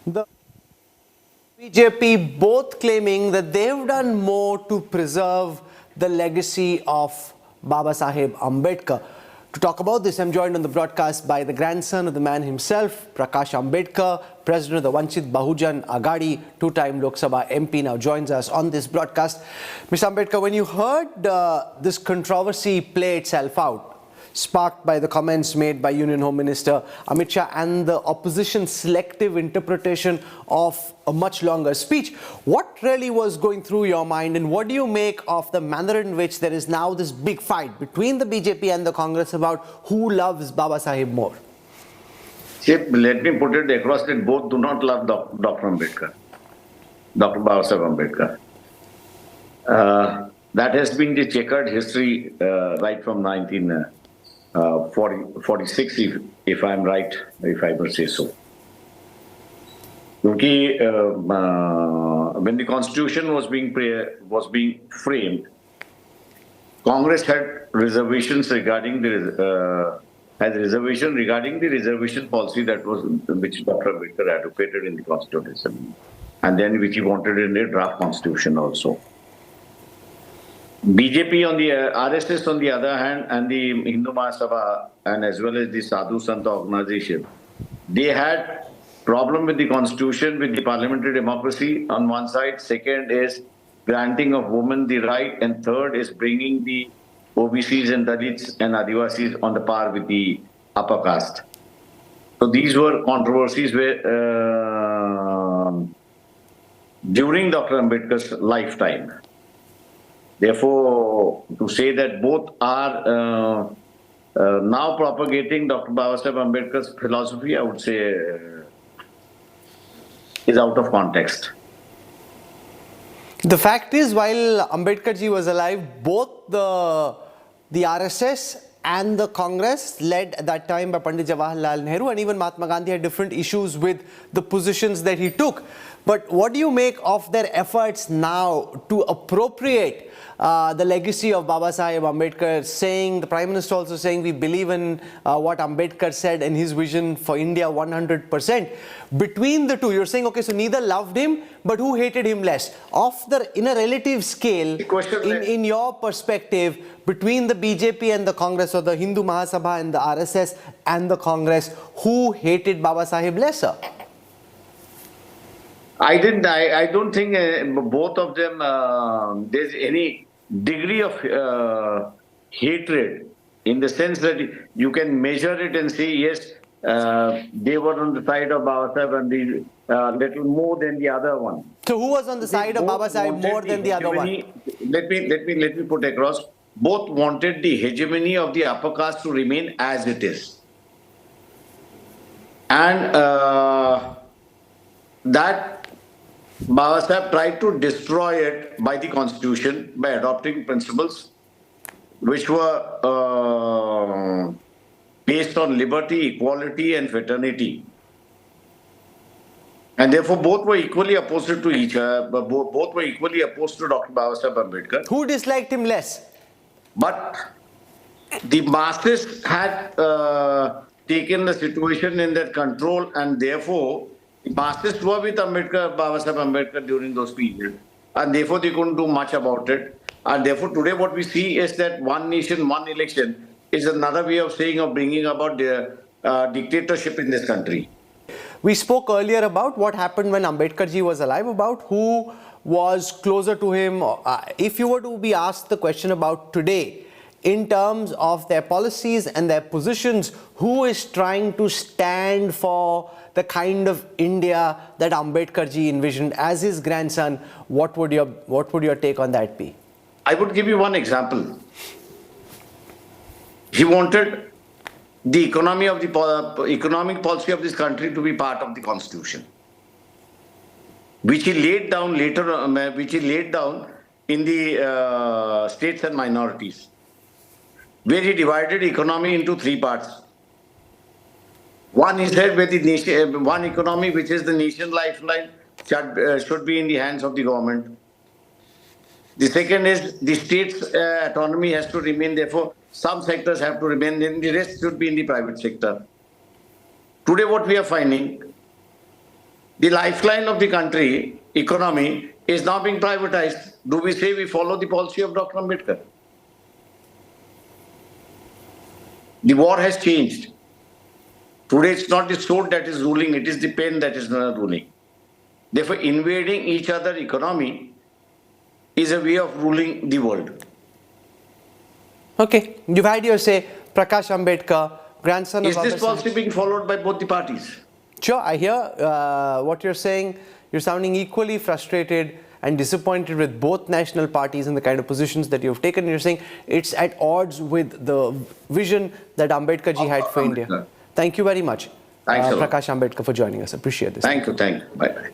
The BJP both claiming that they've done more to preserve the legacy of Baba Saheb Ambedkar. To talk about this, I'm joined on the broadcast by the grandson of the man himself, Prakash Ambedkar, president of the Vanchit Bahujan Aghadi, two-time Lok Sabha MP, now joins us on this broadcast. Mr. Ambedkar, when you heard this controversy play itself out, sparked by the comments made by Union Home Minister Amit Shah and the opposition's selective interpretation of a much longer speech, what really was going through your mind, and what do you make of the manner in which there is now this big fight between the BJP and the Congress about who loves Baba Saheb more? Chip, let me put it across that both do not love Dr. Ambedkar, Dr. Baba Saheb Ambedkar. That has been the checkered history right from 1946, if I'm right, if I must say so. Because when the constitution was being framed, Congress had reservations regarding the reservation policy which Dr. Ambedkar advocated in the Constitution, and then which he wanted in the draft constitution also. BJP on the RSS on the other hand, and the Hindu Mahasabha, and as well as the Sadhu Santa organization, they had problem with the constitution, with the parliamentary democracy on one side. Second is granting of women the right, and third is bringing the OBCs and Dalits and Adivasis on the par with the upper caste. So these were controversies where during Dr. Ambedkar's lifetime. Therefore, to say that both are now propagating Dr. Baba Saheb Ambedkar's philosophy, I would say is out of context. The fact is, while Ambedkar ji was alive, both the RSS and the Congress, led at that time by Pandit Jawaharlal Nehru, and even Mahatma Gandhi, had different issues with the positions that he took. But what do you make of their efforts now to appropriate the legacy of Baba Saheb Ambedkar, saying, the Prime Minister also saying, we believe in what Ambedkar said and his vision for India 100%. Between the two, you're saying, okay, so neither loved him, but who hated him less? In a relative scale, in your perspective, between the BJP and the Congress, or the Hindu Mahasabha and the RSS and the Congress, who hated Baba Saheb lesser? I don't think both of them, there's any degree of hatred, in the sense that you can measure it and say, yes, they were on the side of Baba Saheb and the little more than the other one. So who was on the side of Baba Saheb more than the other one? Let me put across. Both wanted the hegemony of the upper caste to remain as it is. And that Baba Saheb tried to destroy it by the constitution, by adopting principles which were based on liberty, equality and fraternity. And therefore both were equally opposed to each other, both were equally opposed to Dr. Baba Saheb Ambedkar. Who disliked him less? But the masses had taken the situation in their control, and therefore the masses were with Baba Saheb Ambedkar during those periods, and therefore they couldn't do much about it. And therefore today what we see is that one nation, one election is another way of saying, of bringing about the dictatorship in this country. We spoke earlier about what happened when Ambedkar ji was alive, about who was closer to him. If you were to be asked the question about today, in terms of their policies and their positions, who is trying to stand for the kind of India that Ambedkar ji envisioned as his grandson, what would your take on that be? I would give you one example. He wanted the economic policy of this country to be part of the constitution, which he laid down later, in the states and minorities, where he divided economy into three parts. One is that where the nation, one economy which is the nation lifeline should be in the hands of the government. The second is the state's autonomy has to remain, therefore some sectors have to remain, and the rest should be in the private sector. Today what we are finding, The lifeline of the country, economy, is now being privatized. Do we say we follow the policy of Dr. Ambedkar? The war has changed. Today it's not the sword that is ruling, it is the pen that is ruling. Therefore, invading each other economy is a way of ruling the world. Okay, you've had your say. Prakash Ambedkar, grandson Is of this Baba policy Saheb. being followed by both the parties? Sure, I hear what you're saying. You're sounding equally frustrated and disappointed with both national parties and the kind of positions that you've taken. You're saying it's at odds with the vision that Ambedkar ji had for India. Thank you very much, Thanks a lot. Prakash Ambedkar, for joining us. Appreciate this. Thank you. Bye-bye.